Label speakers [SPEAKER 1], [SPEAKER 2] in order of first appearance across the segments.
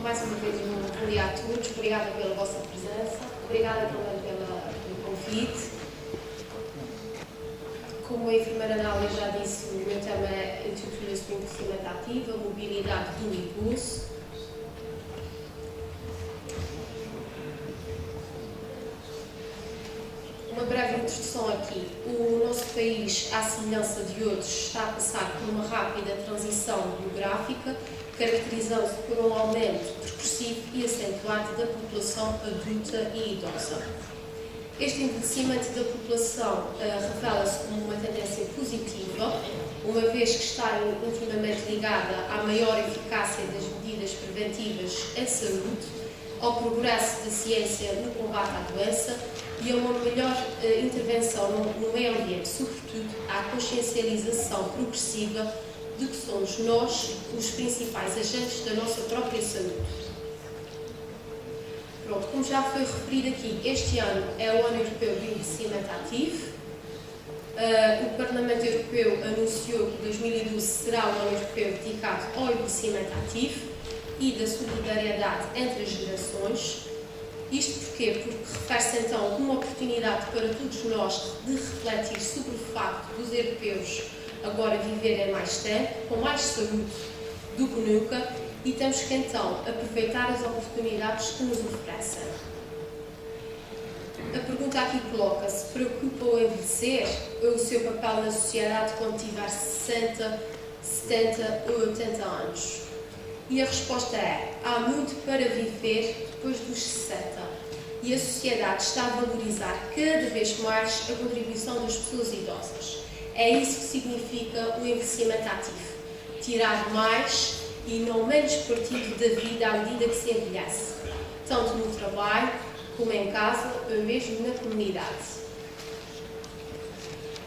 [SPEAKER 1] Mais uma vez, um bom dia a todos. Obrigada pela vossa presença. Obrigada também pelo convite. Como a enfermeira Nália já disse, o meu tema intitula-se de envelhecimento ativo, a mobilidade do idoso. Uma breve introdução aqui. O nosso país, à semelhança de outros, está a passar por uma rápida transição demográfica, caracterizando-se por um aumento progressivo e acentuado da população adulta e idosa. Este envelhecimento da população revela-se como uma tendência positiva, uma vez que está intimamente ligada à maior eficácia das medidas preventivas em saúde, ao progresso da ciência no combate à doença e a uma melhor intervenção no meio ambiente, sobretudo à consciencialização progressiva de que somos nós os principais agentes da nossa própria saúde. Pronto, como já foi referido aqui, este ano é o Ano Europeu do Envelhecimento Ativo. O Parlamento Europeu anunciou que 2012 será o Ano Europeu dedicado ao envelhecimento ativo e da solidariedade entre as gerações. Isto porquê? Porque refere-se então a uma oportunidade para todos nós de refletir sobre o facto dos europeus agora viverem mais tempo, com mais saúde do que nunca, e temos que então aproveitar as oportunidades que nos oferecem. A pergunta aqui coloca-se: preocupa o envelhecer ou o seu papel na sociedade quando tiver 60, 70 ou 80 anos? E a resposta é: há muito para viver depois dos 60 e a sociedade está a valorizar cada vez mais a contribuição das pessoas idosas. É isso que significa o envelhecimento ativo: tirar mais e não menos partido da vida à medida que se envelhece, tanto no trabalho como em casa ou mesmo na comunidade.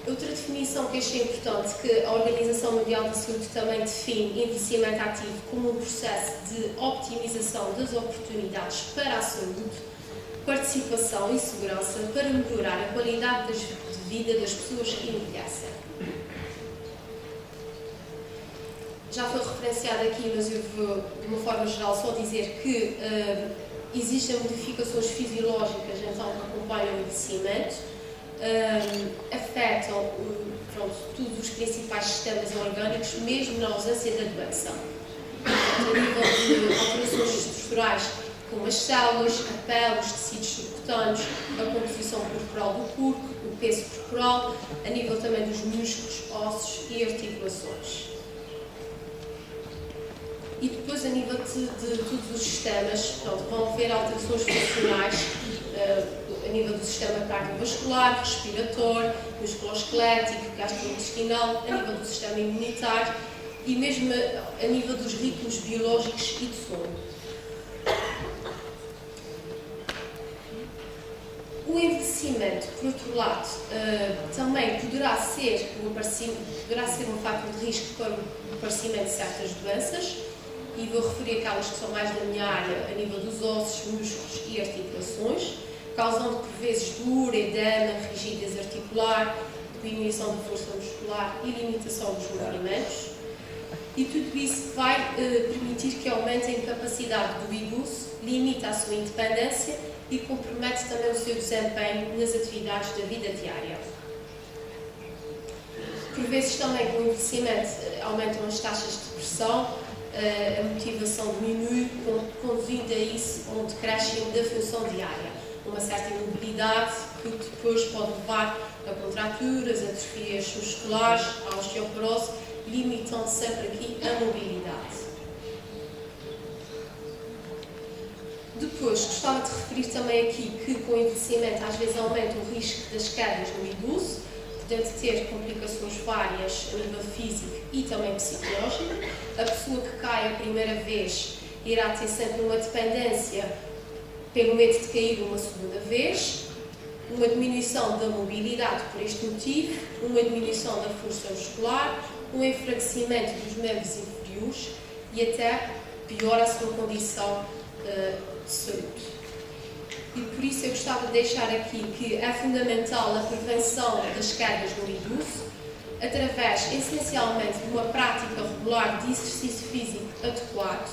[SPEAKER 1] Outra definição que achei importante, que a Organização Mundial da Saúde também define envelhecimento ativo como um processo de optimização das oportunidades para a saúde, participação e segurança para melhorar a qualidade de vida das pessoas que envelhecem. Já foi referenciado aqui, mas eu vou, de uma forma geral, só dizer que existem modificações fisiológicas então, que acompanham o envelhecimento, afetam todos os principais sistemas orgânicos, mesmo na ausência da doença. A nível de alterações estruturais, como as células, a pele, os tecidos subcutâneos, a composição corporal do corpo, o peso corporal, a nível também dos músculos, ossos e articulações. E depois, a nível de todos os sistemas, vão haver alterações funcionais a nível do sistema cardiovascular, respiratório, musculoesquelético, gastrointestinal, a nível do sistema imunitário e mesmo a nível dos ritmos biológicos e de sono. O envelhecimento, por outro lado, também poderá ser um fator de risco para o aparecimento de certas doenças, e vou referir aquelas que são mais da minha área, a nível dos ossos, músculos e articulações, causando por vezes dor, edema, rigidez articular, diminuição da força muscular e limitação dos movimentos. E tudo isso vai permitir que aumente a incapacidade do idoso, limite a sua independência e compromete também o seu desempenho nas atividades da vida diária. Por vezes também com o envelhecimento aumentam as taxas de depressão, a motivação diminui, conduzindo a isso a um decréscimo da função diária, uma certa imobilidade que depois pode levar a contraturas, atrofias musculares, a osteoporose, limitando sempre aqui a mobilidade. Depois, gostava de referir também aqui que com o envelhecimento às vezes aumenta o risco das quedas no idoso, podendo ter complicações várias a nível físico e também psicológico. A pessoa que cai a primeira vez irá ter sempre uma dependência pelo medo de cair uma segunda vez. uma diminuição da mobilidade por este motivo, uma diminuição da força muscular, um enfraquecimento dos membros inferiores e até piora a sua condição de saúde. E por isso eu gostava de deixar aqui que é fundamental a prevenção das quedas no idoso, através, essencialmente, de uma prática regular de exercício físico adequado,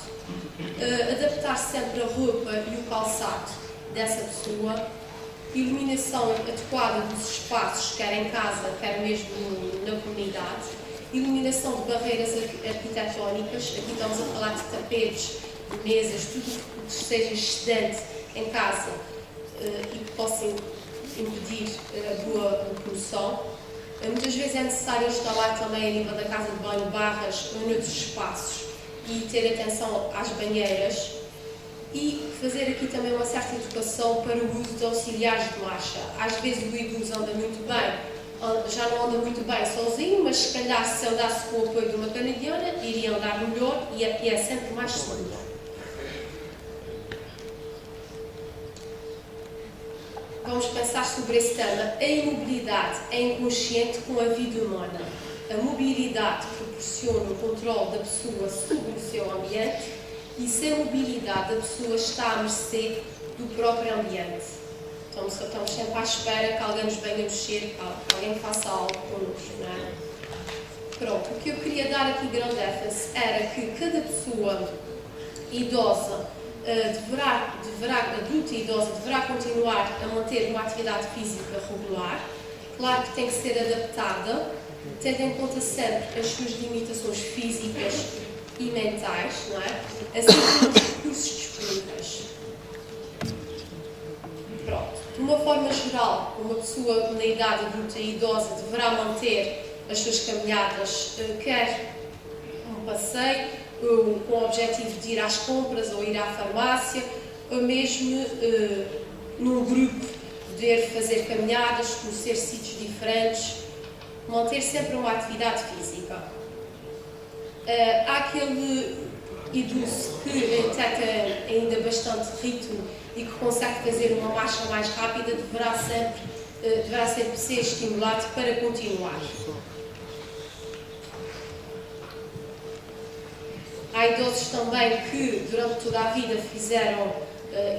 [SPEAKER 1] adaptar sempre a roupa e o calçado dessa pessoa, iluminação adequada dos espaços, quer em casa, quer mesmo na comunidade, iluminação de barreiras arquitetónicas, aqui estamos a falar de tapetes, de mesas, tudo que seja excedente em casa e que possa impedir a boa locomoção. Muitas vezes é necessário instalar também a nível da casa de banho barras ou noutros espaços e ter atenção às banheiras e fazer aqui também uma certa educação para o uso de auxiliares de marcha. Às vezes o idoso anda muito bem, já não anda muito bem sozinho, mas se calhar se andasse com o apoio de uma canadiana iria andar melhor e é sempre mais seguro. Vamos pensar sobre esse tema. A imobilidade é inconsciente com a vida humana. A mobilidade proporciona o controle da pessoa sobre o seu ambiente e sem mobilidade a pessoa está à mercê do próprio ambiente. Então, estamos sempre à espera que alguém nos venha mexer, que alguém faça algo connosco, não é? Pronto, o que eu queria dar aqui grande ênfase era que cada pessoa idosa adulta e idosa deverá continuar a manter uma atividade física regular. Claro que tem que ser adaptada, tendo em conta sempre as suas limitações físicas e mentais, não é? Assim como os recursos disponíveis. Pronto. De uma forma geral, uma pessoa na idade adulta e idosa deverá manter as suas caminhadas, quer um passeio, com o objetivo de ir às compras ou ir à farmácia, ou mesmo num grupo, poder fazer caminhadas, conhecer sítios diferentes, manter sempre uma atividade física. Há aquele idoso que até tem ainda bastante ritmo e que consegue fazer uma marcha mais rápida, deverá sempre ser estimulado para continuar. Há idosos também que durante toda a vida fizeram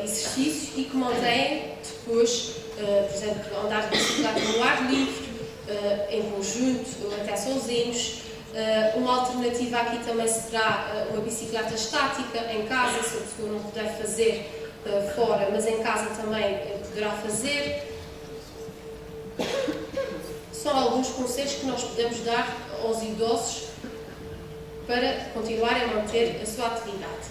[SPEAKER 1] exercício e que mantêm depois, por exemplo, andar de bicicleta no ar livre, em conjunto ou até sozinhos. Uma alternativa aqui também será uma bicicleta estática em casa, se a pessoa não puder fazer fora, mas em casa também poderá fazer. São alguns conselhos que nós podemos dar aos idosos para continuarem a manter a sua atividade.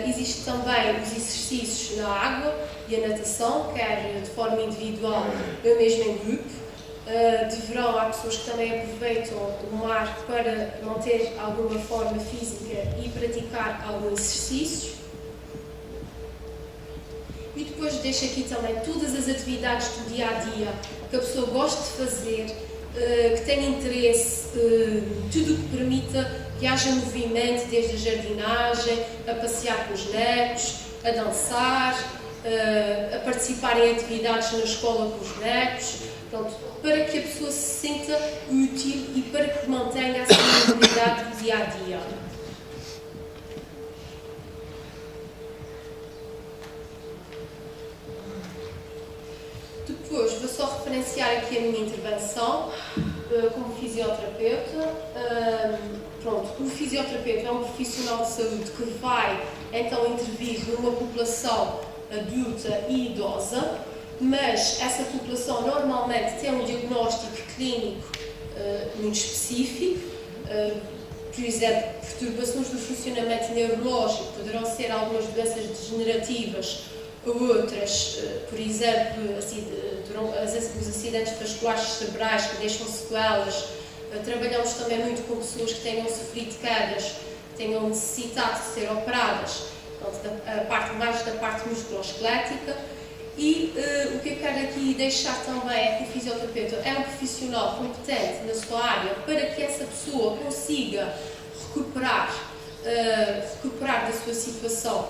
[SPEAKER 1] Existem também os exercícios na água e a natação, quer de forma individual ou mesmo em grupo. De verão há pessoas que também aproveitam o mar para manter alguma forma física e praticar alguns exercícios. E depois deixo aqui também todas as atividades do dia a dia que a pessoa gosta de fazer, que tenha interesse, tudo o que permita que haja movimento, desde a jardinagem, a passear com os netos, a dançar, a participar em atividades na escola com os netos, pronto, para que a pessoa se sinta útil e para que mantenha a sua mobilidade do dia a dia. Depois vou só referenciar aqui a minha intervenção como fisioterapeuta. Pronto, o fisioterapeuta é um profissional de saúde que vai então intervir numa população adulta e idosa, mas essa população normalmente tem um diagnóstico clínico muito específico. Por exemplo, perturbações do funcionamento neurológico poderão ser algumas doenças degenerativas ou outras, por exemplo, os acidentes vasculares cerebrais que deixam sequelas. Trabalhamos também muito com pessoas que tenham sofrido quedas, que tenham necessitado de ser operadas, mais da parte musculoesquelética. E o que eu quero aqui deixar também é que o fisioterapeuta é um profissional competente na sua área para que essa pessoa consiga recuperar da sua situação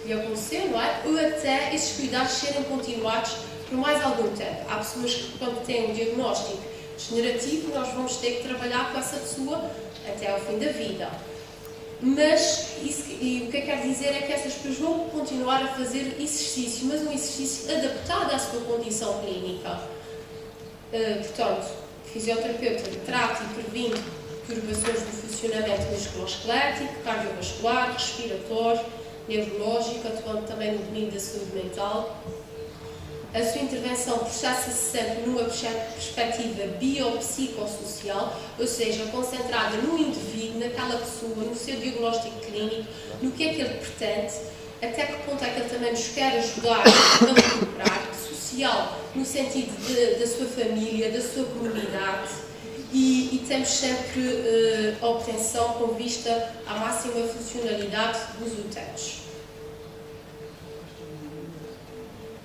[SPEAKER 1] que aconteceu, não é? Ou até esses cuidados serem continuados por mais algum tempo. Há pessoas que, quando têm um diagnóstico degenerativo, nós vamos ter que trabalhar com essa pessoa até ao fim da vida. Mas, o que eu quero dizer é que essas pessoas vão continuar a fazer exercício, mas um exercício adaptado à sua condição clínica. Portanto, o fisioterapeuta trata e previne perturbações do funcionamento musculoesquelético, cardiovascular, respiratório, neurológico, atuando também no domínio da saúde mental. A sua intervenção processa-se sempre numa perspectiva biopsicossocial, ou seja, concentrada no indivíduo, naquela pessoa, no seu diagnóstico clínico, no que é que ele pretende, até que ponto é que ele também nos quer ajudar a recuperar, social, no sentido da sua família, da sua comunidade, e temos sempre a obtenção com vista à máxima funcionalidade dos utentes.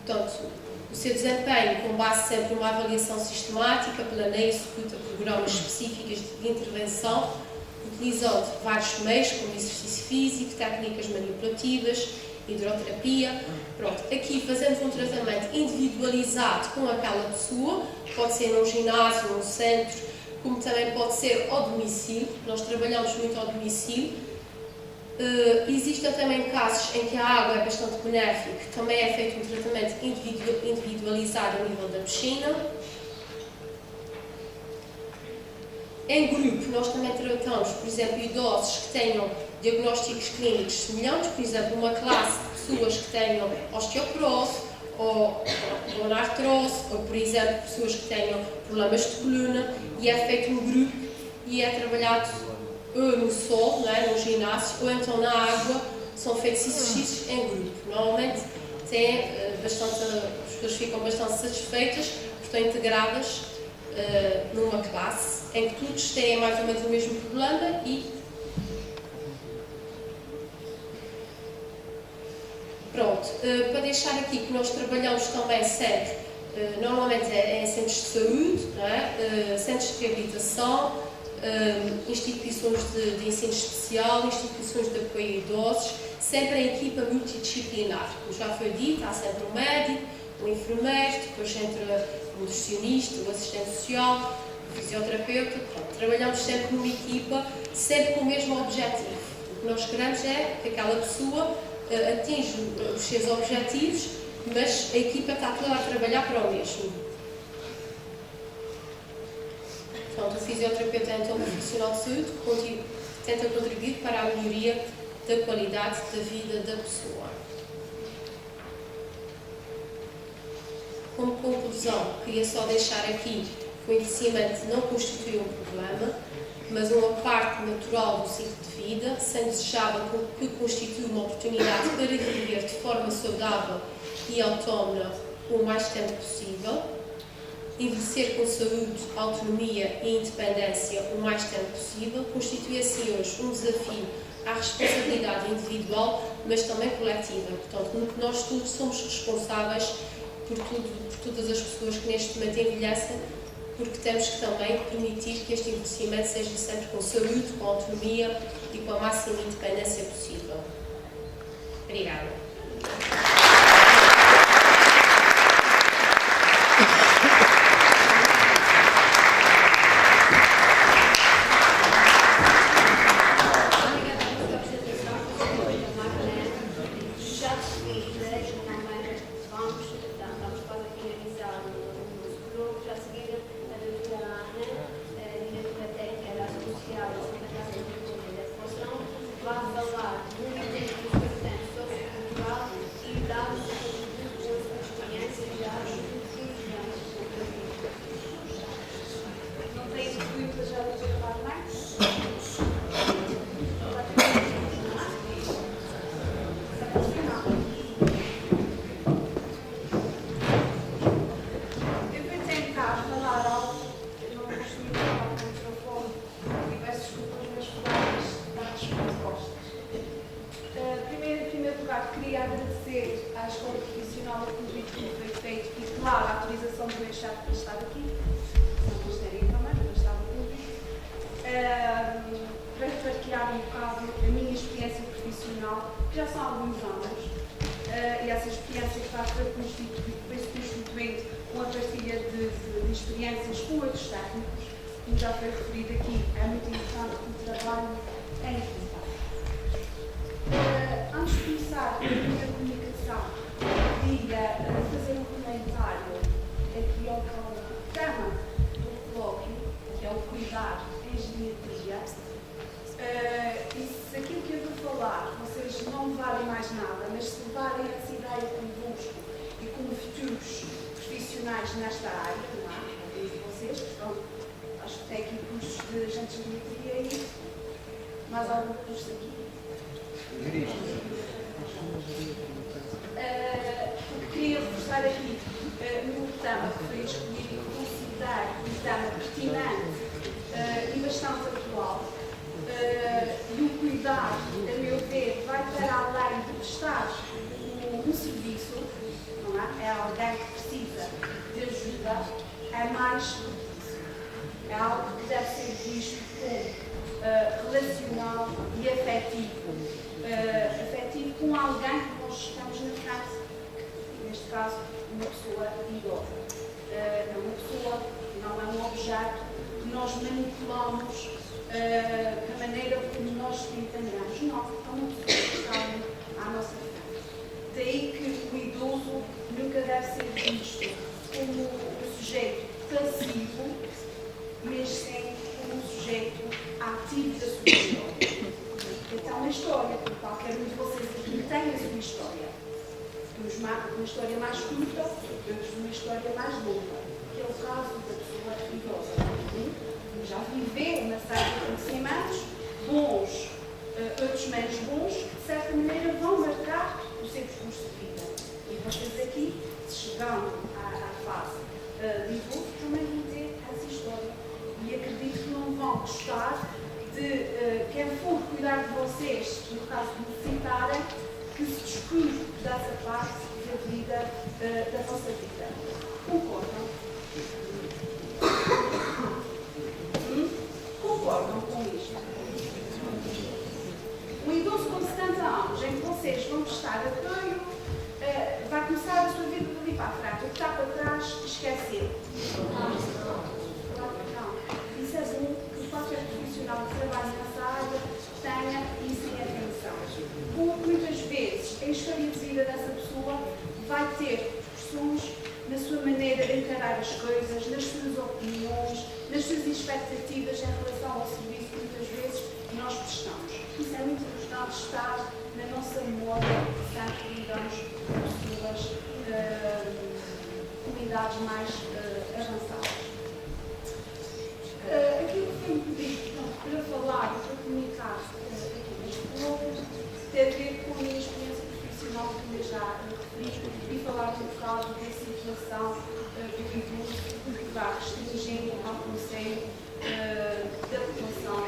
[SPEAKER 1] Portanto, o seu desempenho, com base sempre numa avaliação sistemática, planeia e executa programas específicos de intervenção, utilizando vários meios, como exercício físico, técnicas manipulativas, hidroterapia. Pronto, aqui fazemos um tratamento individualizado com aquela pessoa, pode ser num ginásio, num centro, como também pode ser ao domicílio, nós trabalhamos muito ao domicílio. Existem também casos em que a água é bastante benéfica, também é feito um tratamento individualizado a nível da piscina. Em grupo, nós também tratamos, por exemplo, idosos que tenham diagnósticos clínicos semelhantes, por exemplo, uma classe de pessoas que tenham osteoporose, ou artrose, ou, por exemplo, pessoas que tenham problemas de coluna, e é feito um grupo e é trabalhado no sol, não é? No ginásio, ou então na água, são feitos exercícios em grupo. Normalmente as pessoas ficam bastante satisfeitas porque estão integradas numa classe em que todos têm mais ou menos o mesmo problema e pronto. Para deixar aqui que nós trabalhamos também sempre, normalmente é em centros de saúde, não é? Centros de reabilitação, instituições de ensino especial, instituições de apoio a idosos, sempre em equipa multidisciplinar. Como já foi dito, há sempre um médico, um enfermeiro, depois entra um nutricionista, um assistente social, um fisioterapeuta. Pronto, trabalhamos sempre numa equipa, sempre com o mesmo objetivo. O que nós queremos é que aquela pessoa atinja os seus objetivos, mas a equipa está toda a trabalhar para o mesmo. Portanto, o fisioterapeuta é então um profissional de saúde que tenta contribuir para a melhoria da qualidade da vida da pessoa. Como conclusão, queria só deixar aqui que o envelhecimento não constitui um problema, mas uma parte natural do ciclo de vida, sendo desejável que constitui uma oportunidade para viver de forma saudável e autónoma o mais tempo possível. Envelhecer com saúde, autonomia e independência o mais tempo possível constitui assim hoje um desafio à responsabilidade individual, mas também coletiva. Portanto, nós todos somos responsáveis por todas as pessoas que neste momento envelhecem, porque temos que também permitir que este envelhecimento seja sempre com saúde, com autonomia e com a máxima independência possível. Obrigada.
[SPEAKER 2] Vai falar do técnicos, como já foi referido aqui, é muito importante o trabalho em equipa. Antes de começar a minha comunicação, queria fazer um comentário aqui ao tema do colóquio, que é o cuidar em geriatria. E se aquilo que eu vou falar, vocês não levarem mais nada, mas se levarem essa ideia convosco e como futuros profissionais nesta área, não é? Alguns de vocês que estão, acho que têm aqui cursos de agentes de geriatria e mais algum curso aqui. O que queria reforçar aqui no tema que foi escolhido e considerar um tema pertinente e bastante atual. E o cuidar, a meu ver, vai para além de prestar um serviço, não é? É alguém que precisa de ajuda, é mais do que isso. É algo que deve ser visto como relacional e afetivo. Afetivo com alguém que nós estamos na frente, neste caso, uma pessoa idosa. É uma pessoa, não é um objeto que nós manipulamos da maneira como nós entendemos. Não, é uma pessoa que está à nossa frente. Daí que o idoso nunca deve ser visto como um sujeito passivo, mas sim como um sujeito ativo da sua história. Então, na história, qualquer um de vocês aqui tem a sua história. Uns uma história mais curta, outros uma história mais longa, que é o caso da pessoa idosa. Já viveu uma série de acontecimentos, bons, outros menos bons, que de certa maneira vão marcar o seu percurso de vida. E vocês aqui, chegando à fase de idoso, também vão ter essa história. E acredito que não vão gostar de quem for cuidar de vocês, no caso de necessitarem, que se descure dessa parte da vida, da vossa vida. Concordam? Concordam com isto? Um idoso com 70 anos, em que vocês vão prestar apoio, vai começar a sua vida dali para a frente. O que está para trás, esquecer. Isso é bom que qualquer profissional que trabalhe nessa área tenha isso em atenção. Porque muitas vezes a história de vida dessa pessoa vai ter repercussões na sua maneira de encarar as coisas, nas suas opiniões, nas suas expectativas em relação ao serviço que muitas vezes nós prestamos. Isso é muito importante estar na nossa memória sempre que lidamos com pessoas com idades mais avançadas. Aquilo que foi me pedido para falar e para comunicar aqui neste colóquio tem a ver com a minha experiência profissional que eu já referi e falar um bocado da situação do idoso que vai restringindo ao conselho da população,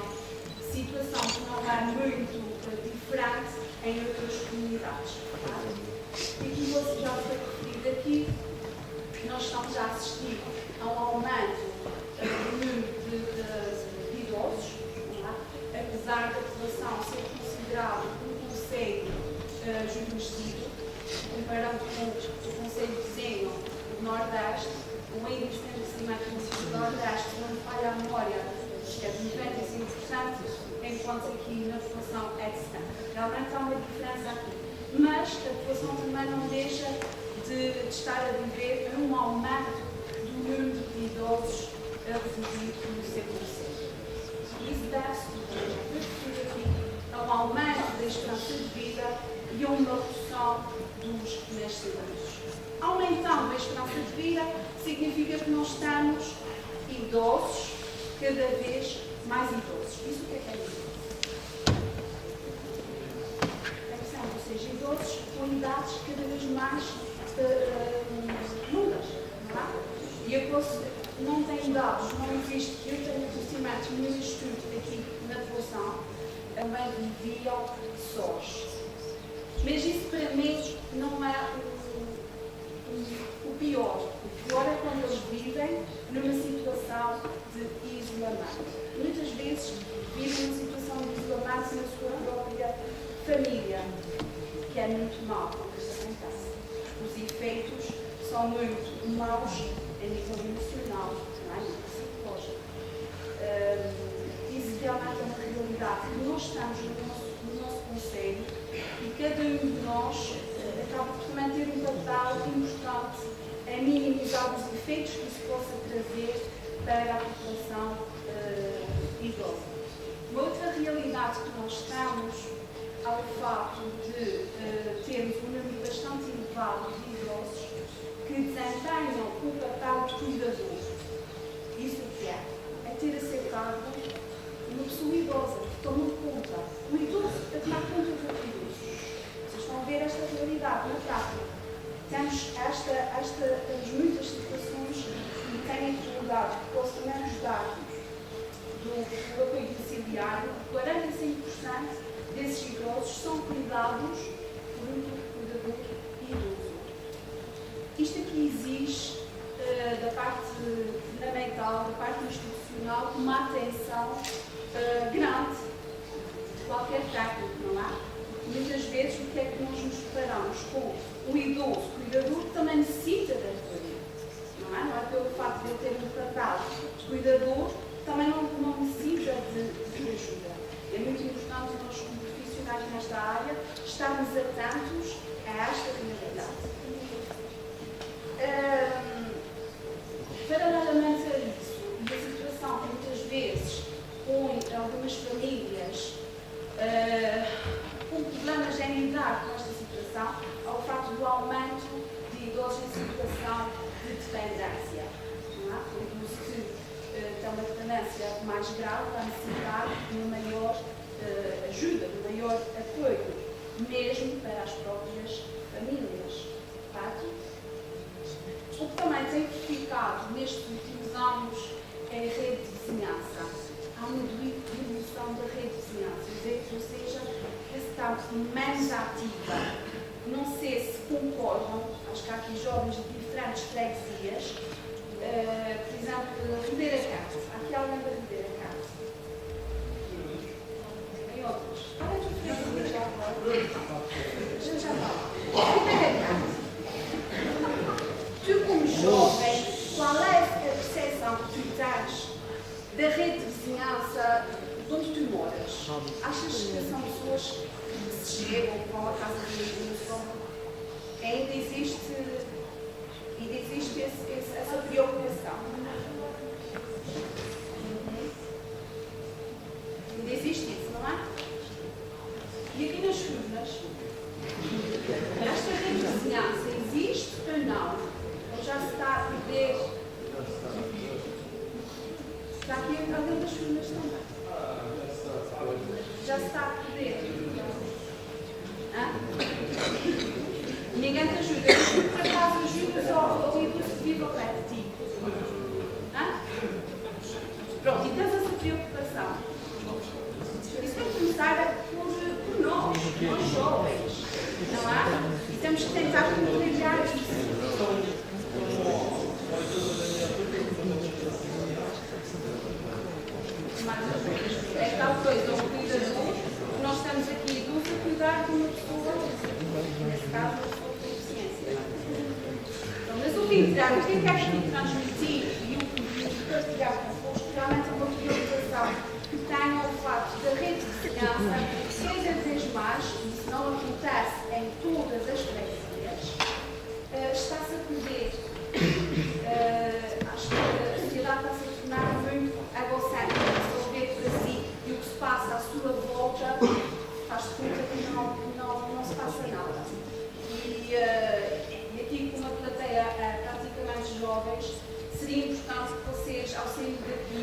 [SPEAKER 2] situação que não é muito diferente em outras comunidades. E aqui já foi referido aqui, nós estamos a assistir a um aumento do número de idosos, apesar da população ser considerado um concelho juvenescido, comparando com o concelho vizinho do Nordeste, o índice de envelhecimento do Nordeste, se não me falha a memória, é de 95%, enquanto aqui na população é de 70%. Realmente há uma diferença aqui. Mas a população também não deixa de estar a viver um aumento do número de idosos a residir no seu concelho. Isso deve-se ao aumento da esperança de vida e a uma redução dos nascimentos. Aumentando a esperança de vida significa que nós estamos idosos, cada vez mais idosos. Isso o que é que é isso? Ou seja, idosos com idades cada vez mais longas, não é? E eu não tenho dados, não existe, eu tenho conhecimento, nenhum estudo aqui na população, também viviam sós. Mas isso para mim não é o pior. O pior é quando eles vivem numa situação de isolamento. Muitas vezes vivem numa situação de isolamento na sua própria família, que é muito mau quando isso acontece. Os efeitos são muito maus a nível emocional, não é? Psicológico. realidade que nós estamos no nosso conselho e cada um de nós acaba por também ter um papel importante em minimizar os efeitos que isso possa trazer para a população idosa. Uma outra realidade que nós estamos ao facto de termos um número bastante elevado de idosos que desempenham o papel de cuidador. Isso o que é? É ter a seu cargo uma pessoa idosa que toma conta. O idoso a tomar conta do idoso. Vocês estão a ver esta realidade na prática. Temos estas muitas situações que têm atualidade, que posso também ajudar do apoio domiciliário. 45% desses idosos são cuidados por um cuidador idoso. Isto aqui exige da parte fundamental, da parte institucional, uma atenção grande de qualquer técnico, não é? Muitas vezes, o que é que nós nos deparamos com o idoso cuidador que também necessita de apoio, não é? Não é pelo facto de ele ter um papel de cuidador, também não necessita de ajuda. É muito importante nós, como profissionais nesta área, estarmos atentos a esta realidade. Paralelamente a isso, e a situação que muitas vezes põe algumas famílias com problemas em lidar com esta situação, ao facto do aumento de idosos em situação de dependência. Não é? O idoso que tem uma dependência mais grave vai necessitar de uma maior ajuda, de maior apoio, mesmo para as próprias famílias. Certo? O que também tem verificado nestes últimos anos é a rede de vizinhança. Há uma evolução da rede de vizinhança, ou seja, que está menos ativa. Não sei se concordam, acho que há aqui jovens de diferentes freguesias, por exemplo, a Ribeira Carte. Há aqui alguém da Ribeira Carte? Tem outros? Qual é a tua freguesia já agora? Já fala. Ribeira Carte. Tu, como jovem, qual é a percepção que tu tens da rede de vizinhança de onde tu moras? Achas que são pessoas que se chegam, que vão à casa de vizinhos? Ainda existe essa preocupação? Ainda existe isso, não é? E aqui nas Furnas, esta rede de vizinhança existe ou não? Já se está a perder. Está aqui alguém das Furnas também. Já se está a perder. Ninguém te ajuda. Tu, por acaso, ajudas ao idoso que vive ao pé de ti. Pronto, e tens essa preocupação. Isso tem que começar por nós jovens. Não é? E temos que tentar contrariar isso. É tal coisa, um cuidador, nós estamos aqui idosos a cuidar de uma pessoa, nesse caso, uma pessoa com deficiência. Então, mas o que é que acho que transmitir e o que partilhar convosco realmente é uma preocupação que tenha o facto da rede de vizinhança cada vez mais, e isso não acontece em todas as freguesias, está-se a perder. Acho que a sociedade está-se a tornar muito egocêntrica, resolver para si e o que se passa à sua volta faz-se conta que não se passa nada. E aqui com uma plateia praticamente jovens, seria importante que vocês, ao sair daqui,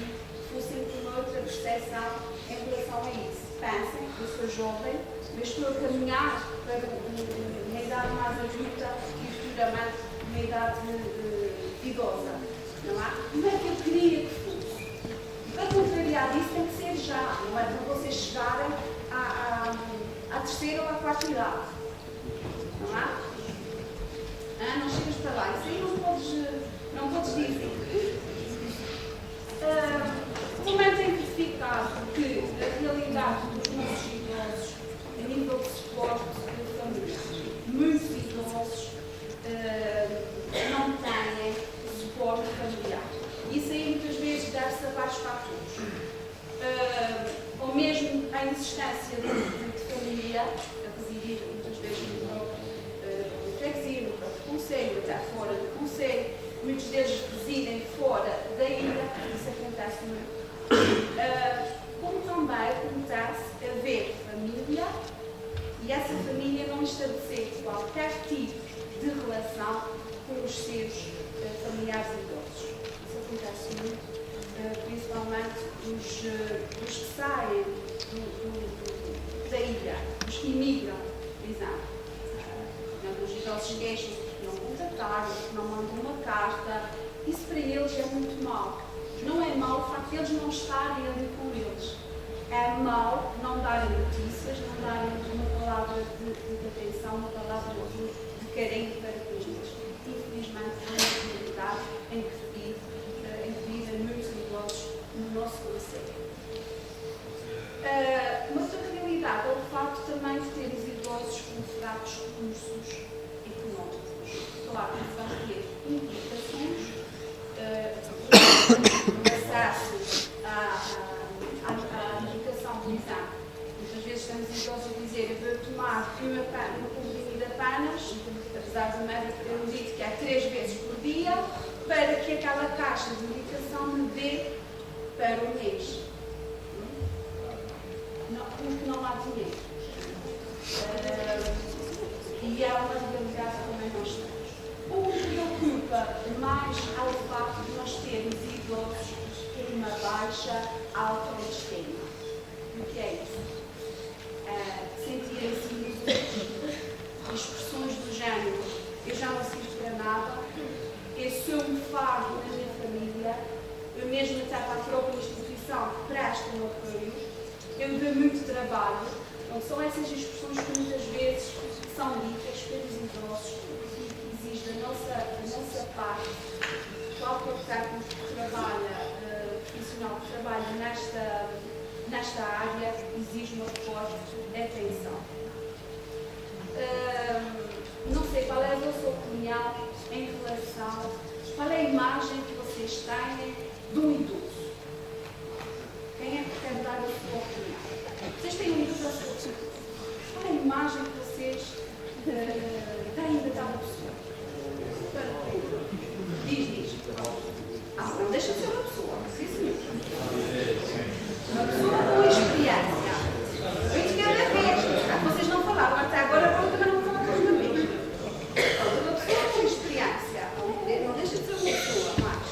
[SPEAKER 2] fossem com uma outra percepção em relação a isso. Pensem, eu sou jovem, mas estou a caminhar para uma idade mais adulta e futuramente uma idade idosa, não é? Como é que eu queria que fosse? Para contrariar isso tem que ser já, não é? Para vocês chegarem à terceira ou à quarta idade, não é? Não chegas para lá, isso aí não podes dizer. Também tem verificado que a realidade dos nossos idosos, a nível de suporte de família, muitos idosos não têm suporte familiar. Isso aí muitas vezes deve-se a vários fatores. Ou mesmo a existência de família, a residir muitas vezes no freguesia, no próprio concelho, até fora do concelho, muitos deles residem fora da ilha, isso acontece muito. Como também acontece haver família e essa família não estabelecer qualquer tipo de relação com os seus familiares idosos. Isso acontece muito, principalmente os que saem da ilha, os que imigram, por exemplo. Os idosos queixam-se porque não contactaram, porque não mandam uma carta. Isso para eles é muito mau. Não é mau o facto de eles não estarem ali com eles. É mau não darem notícias, não darem uma palavra de atenção, uma palavra de carinho para com eles. Infelizmente, é uma realidade em que vivem muitos idosos no nosso concelho. Uma outra realidade é o facto também de ter os idosos com fracos recursos económicos. Claro que vão ter implicações no acesso à medicação, por exemplo. Muitas vezes temos idosos a dizer: eu vou tomar uma comprimida apenas, apesar do médico ter dito que é 3 vezes por dia, para que aquela caixa de medicação me dê para o mês. Porque não há dinheiro. E é uma realidade que também nós temos. O que me preocupa mais é o facto de nós termos idosos com uma baixa autoestima. O que é isso? Sentirem-se inúteis, expressões do género: eu já não sirvo para nada, eu sou um fardo na minha família, eu mesmo até para a própria instituição que presta um apoio, eu dou muito trabalho. Então, são essas expressões que muitas vezes são ditas pelos idosos e que exige da nossa parte, qualquer técnico que trabalha, profissional que trabalha nesta área, exige uma forte atenção. Não sei qual é a vossa opinião em relação, qual é a imagem que vocês têm de um idoso? Quem é que quer dar a sua opinião? Vocês têm um idoso à sua opinião? Qual é a imagem que vocês têm daquela pessoa? Diz. Não deixa de ser uma pessoa. Sim, senhor. Uma pessoa com experiência. Muito cada vez. Vocês não falaram até agora, vão também não falar mais uma vez. Uma pessoa com experiência. Não deixa de ser uma pessoa, mais.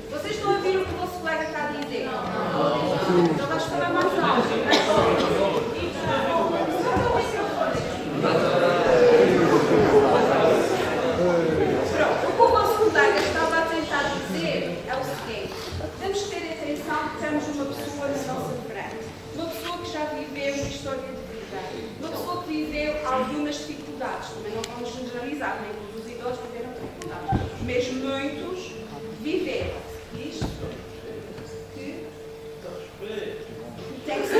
[SPEAKER 2] Vocês estão a ouvir o que o vosso colega está a dizer? Não. Então vais falar mais alto. Pronto, o que o vosso colega estava a tentar dizer é o seguinte: temos que ter atenção que temos uma pessoa na nossa frente. Uma pessoa que já viveu uma história de vida. Uma pessoa que viveu algumas dificuldades. Também não vamos generalizar, nem todos os idosos viveram dificuldades. Mas muitos viveram. Diz que tem que ser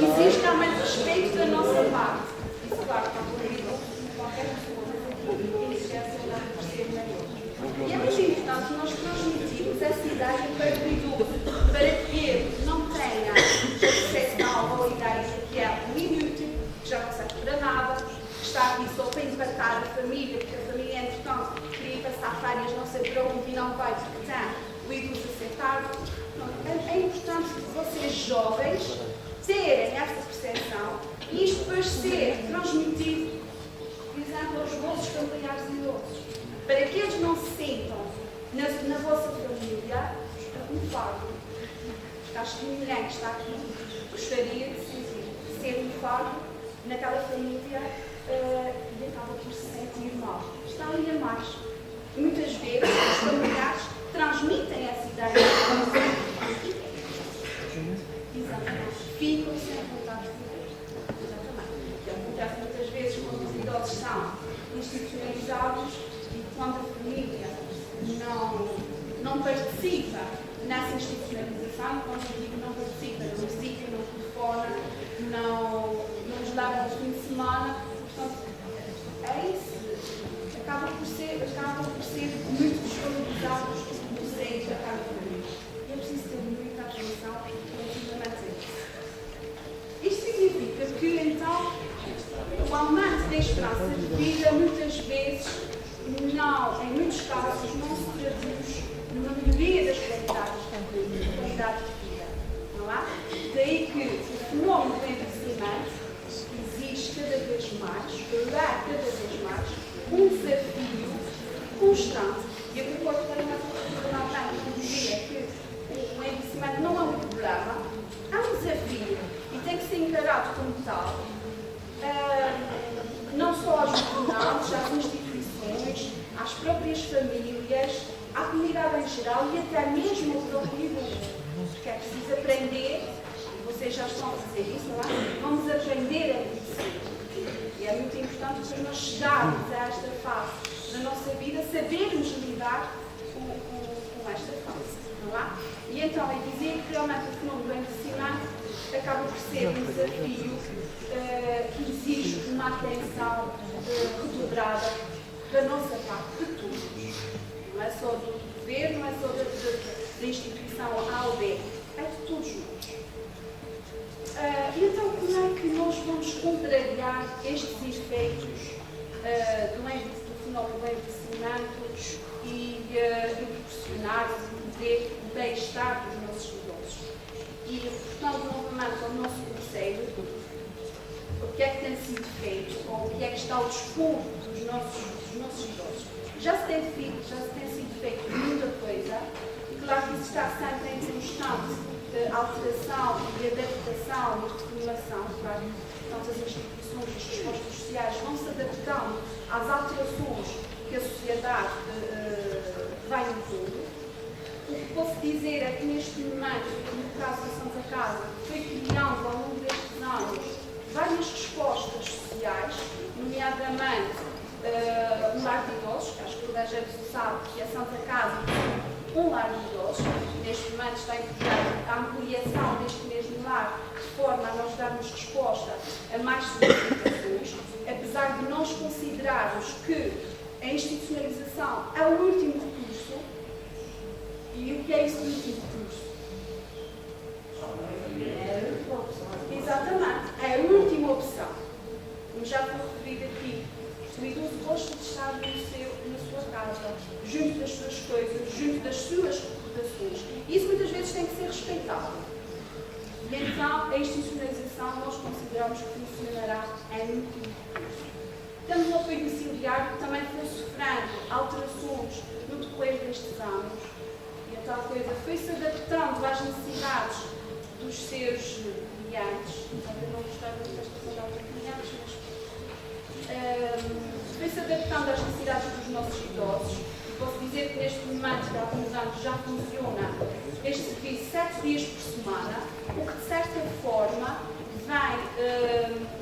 [SPEAKER 2] existe realmente respeito da nossa parte. Isso, claro, está proibido qualquer pessoa que exerce a perceber melhor. E é muito importante nós transmitirmos essa ideia para o idoso, para que ele não tenha a percepção ou a ideia de que é um inútil, que já não serve para nada, que está aqui só para empatar a família, porque a família é importante, queria passar férias não sei para onde e não vai porque tem o idoso a ser tarde. É importante que vocês jovens terem essa percepção e isto depois ser transmitido, por exemplo, aos vossos familiares idosos, para que eles não se sintam na vossa família um fardo. Acho que ninguém que está aqui gostaria de ser um fardo naquela família e acaba por se sentir mal. Está ali a mais. Muitas vezes os familiares transmitem essa ideia. Exatamente. Ficam sem vontade de viver. Exatamente. O que acontece muitas vezes quando os idosos são institucionalizados e quando a família não participa nessa institucionalização, quando eu digo não participa, não visita, não telefona, não nos leva ao fim de semana, portanto, acaba por ser muito desvalorizados no seio da casa de família. E é preciso ter muita atenção relativamente a isso. Isto significa que, então, o aumento da esperança de vida, muitas vezes, em muitos casos, não se traduz numa melhoria das qualidades de vida. Não é? Daí que o fenómeno do envelhecimento existe cada vez mais, haverá cada vez mais um desafio constante. E eu concordo plenamente com o Renato que dizia que o envelhecimento não é um problema, é um desafio e tem que ser encarado como tal. Não só aos governantes, às instituições, às próprias famílias, à comunidade em geral e até mesmo ao próprio idoso. Porque é preciso aprender, e vocês já estão a fazer isso, não é? Vamos aprender a envelhecer. E é muito importante para nós chegarmos a esta fase da nossa vida, sabermos lidar com esta fase, não é? E então, eu dizia que realmente o fenómeno do envelhecimento acaba por ser um desafio que exige uma atenção redobrada da nossa parte, de todos. Não é só do governo, não é só da instituição A ou B, é de todos nós. E então, como é que nós vamos contrariar estes efeitos do fenómeno do envelhecimento e proporcionar o bem-estar dos nossos idosos? E, portanto, novamente ao nosso conselho, o que é que tem sido feito, ou o que é que está ao dispor dos nossos idosos. Já se tem sido feito muita coisa, e claro que isso está sempre em constante alteração e adaptação e reformulação. Claro, portanto, as instituições e as respostas sociais vão se adaptando às alterações que a sociedade vai impondo. O que posso dizer é que neste momento, no caso da Santa Casa, foi criando ao longo destes anos várias respostas sociais, nomeadamente um lar de idosos, que acho que toda a gente sabe que a Santa Casa um lar de idosos. Neste momento está em projeto a ampliação deste mesmo lar, de forma a nós darmos resposta a mais solicitações, apesar de nós considerarmos que a institucionalização é o último recurso. E o que é isso do último recurso? Exatamente, é a última opção. Como já foi referido aqui, o idoso gosta de estar na sua casa, junto das suas coisas, junto das suas recordações. E isso muitas vezes tem que ser respeitado. E então, a institucionalização nós consideramos que funcionará em último recurso. Temos o apoio domiciliário que também foi sofrendo alterações no decorrer destes anos. E a tal coisa foi-se adaptando às necessidades dos seus clientes. Eu não gostava desta palavra clientes, mas foi-se adaptando às necessidades dos nossos idosos. Posso dizer que neste momento, há alguns anos, já funciona este serviço 7 dias por semana, o que de certa forma vai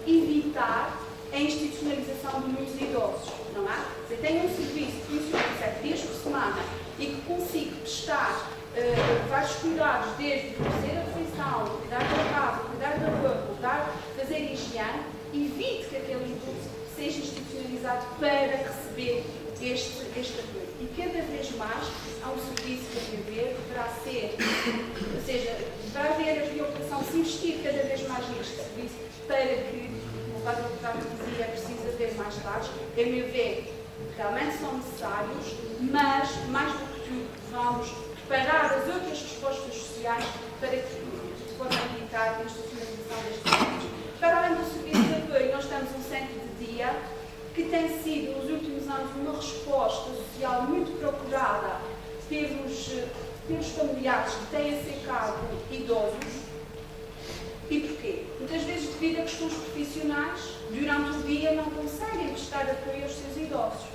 [SPEAKER 2] evitar a institucionalização de muitos idosos, não é? Se tem um serviço que funciona 7 dias por semana e que consigo prestar vários cuidados, desde fazer a refeição, cuidar da casa, cuidar da roupa, fazer higiene, evite que aquele idoso seja institucionalizado para receber este apoio. E cada vez mais há um serviço que, a meu ver, deverá ser, ou seja, deverá haver a preocupação de se investir cada vez mais neste serviço para que, como o Padre Otávio dizia, é preciso haver mais dados. A meu ver, realmente são necessários, mas, mais do que tudo, vamos preparar as outras respostas sociais para que, de forma a evitar a institucionalização destes serviços. Para além do serviço de apoio, nós temos um centro de dia que tem sido, nos últimos anos, uma resposta social muito procurada pelos familiares que têm a ser cargo idosos. E porquê? Muitas vezes, devido a questões profissionais, durante o dia não conseguem prestar apoio aos seus idosos.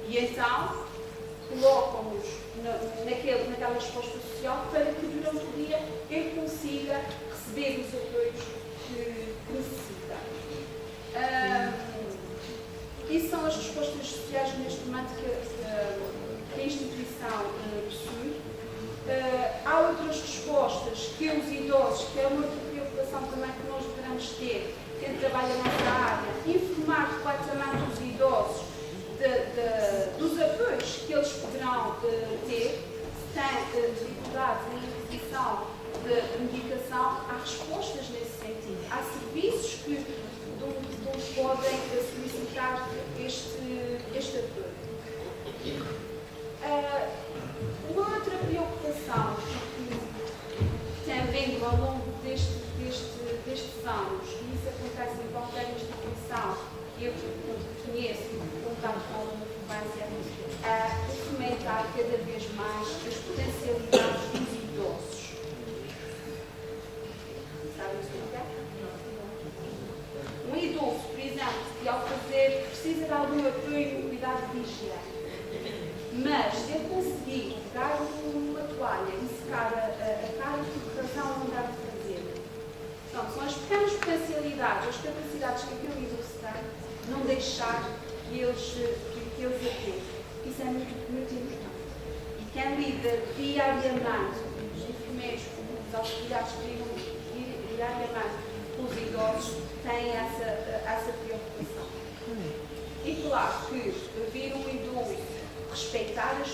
[SPEAKER 2] E então, colocam-nos naquela resposta social para que, durante o dia, ele consiga receber os apoios que necessita. Isso são as respostas sociais neste momento que a instituição educação possui. Há outras respostas que os idosos, que é uma outra preocupação também que nós devemos ter, quem trabalha nessa área, informar corretamente os idosos dos apoios que eles poderão ter, se têm dificuldades em aquisição de medicação, há respostas nesse sentido. Há serviços que podem solicitar este apoio. Uma outra preocupação que tem vindo ao longo destes anos, e isso acontece em qualquer instituição que eu conheço, contato com alguma frequência, é fomentar cada vez mais as potencialidades dos idosos. Sabem explicar? Um idoso, por exemplo, que ao fazer precisa de algum apoio no cuidado de higiene, mas se ele conseguir dar uma toalha e secar a cara, por razão não dá de fazer. Então, são as pequenas potencialidades, as capacidades que aquele idoso tem, não deixar que eles atuem. Isso é muito, muito importante. E quem lida diariamente, os enfermeiros, os auxiliares que lidam diariamente com os idosos, têm essa preocupação. E claro que vir um idoso respeitar as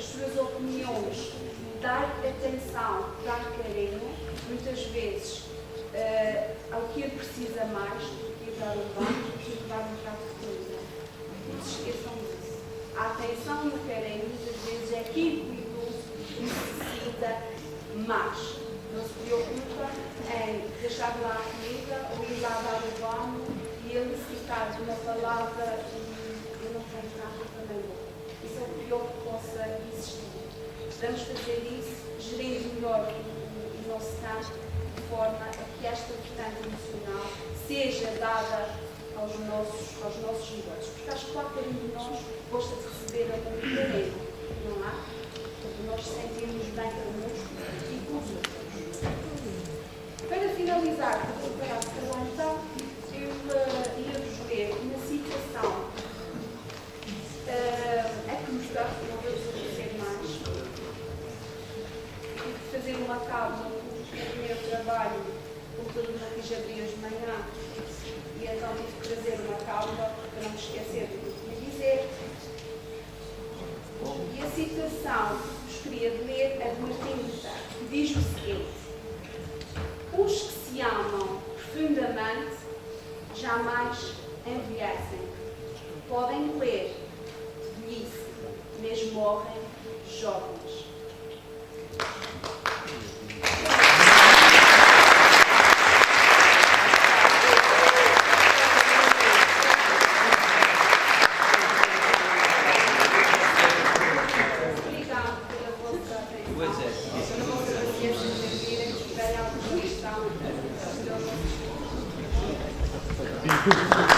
[SPEAKER 2] suas opiniões, dar atenção, dar carinho, muitas vezes ao que ele precisa mais do que dar um banho, do que dar um prato de comida. Não se esqueçam disso. A atenção e o carinho, muitas vezes, é aquilo que o idoso necessita mais. Não se preocupa em deixar de lá a comida ou ir lá dar o banho e ele necessitar de uma palavra e eu não tenho nada também bom. Isso é o pior que possa existir. Vamos fazer isso, gerir melhor o nosso campo, de forma a que esta vertente emocional seja dada aos nossos idosos. Porque acho que qualquer um de nós gosta de receber amor e carinho, não há? Porque nós sentimos bem connosco e com os outros. Para finalizar, vou preparar para lá então, eu ia-vos ler uma citação que nos dá, não vamos dizer mais. Tive que fazer uma cábula no primeiro trabalho, o computador não quis abrir hoje de manhã, e então tive que trazer uma cábula para não me esquecer do que eu ia dizer. E a citação que vos queria ler é de Martim Lutero, que diz o seguinte: os que se amam profundamente jamais envelhecem. Podem morrer de velhice, mas morrem jovens. Obrigado pela vossa atenção.
[SPEAKER 3] Pois é.
[SPEAKER 2] Se não vocês entenderem, se tiverem alguma questão, eu não